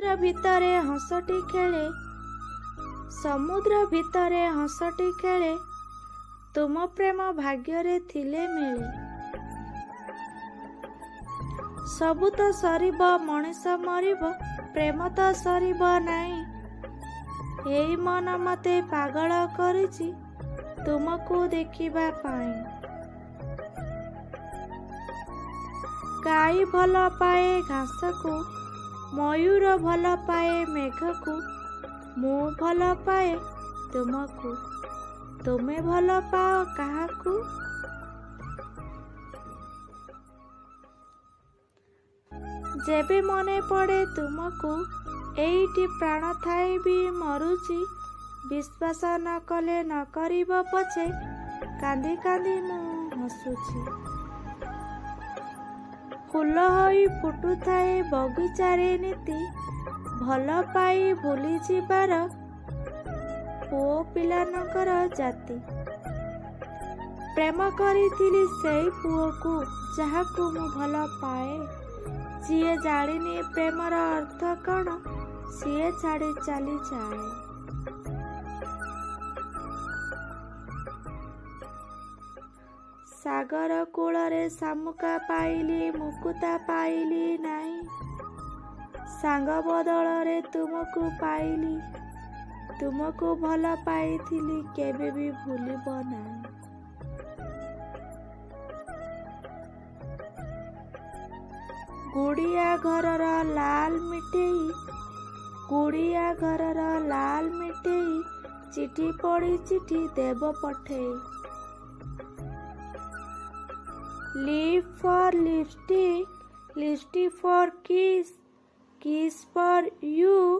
ଭିତରେ ହସଟି ଖେଳେ, ସମୁଦ୍ର ଭିତରେ ହସଟି ଖେଳେ, ତୁମ ପ୍ରେମ ଭାଗ୍ୟରେ ଥିଲେ ମିଳେ। ସବୁ ତ ସରିବ, ମଣିଷ ମରିବ, ପ୍ରେମ ତ ସରିବ ନାହିଁ। ଏଇ ମନ ମତେ ପାଗଳ କରିଛି ତୁମକୁ ଦେଖିବା ପାଇଁ। ଗାଈ ଭଲ ପାଏ ଘାସକୁ, ମୟୂର ଭଲ ପାଏ ମେଘକୁ, ମୁଁ ଭଲ ପାଏ ତୁମକୁ, ତୁମେ ଭଲ ପାଅ କାହାକୁ? ଯେବେ ମନେ ପଡ଼େ ତୁମକୁ, ଏଇଠି ପ୍ରାଣ ଥାଇ ବି ମରୁଛି। ବିଶ୍ୱାସ ନ କଲେ ନ କରିବ ପଛେ, କାନ୍ଦି କାନ୍ଦି ମୁଁ ହସୁଛି। ଫୁଲ ହୋଇ ଫୁଟୁଥାଏ ବଗିଚାରେ ନିତି, ଭଲ ପାଇ ଭୁଲି ଯିବାର ପୁଅ ପିଲାଙ୍କର ଜାତି। ପ୍ରେମ କରିଥିଲି ସେଇ ପୁଅକୁ, ଯାହାକୁ ମୁଁ ଭଲ ପାଏ। ଯିଏ ଜାଣିନି ପ୍ରେମର ଅର୍ଥ କ'ଣ, ସିଏ ଛାଡ଼ି ଚାଲିଯାଏ। ସାଗର କୂଳରେ ଶାମୁକା ପାଇଲି, ମୁକୁତା ପାଇଲି ନାହିଁ। ସାଙ୍ଗ ବଦଳରେ ତୁମକୁ ପାଇଲି, ତୁମକୁ ଭଲ ପାଇଥିଲି କେବେ ବି ଭୁଲିବ ନାହିଁ। ଗୁଡ଼ିଆ ଘରର ଲାଲ ମିଠେଇ, ଗୁଡ଼ିଆ ଘରର ଲାଲ ମିଠେଇ, ଚିଠି ପଡ଼ି ଚିଠି ଦେବ ପଠେଇ। Lip for lipstick, lipstick for kiss, kiss for you,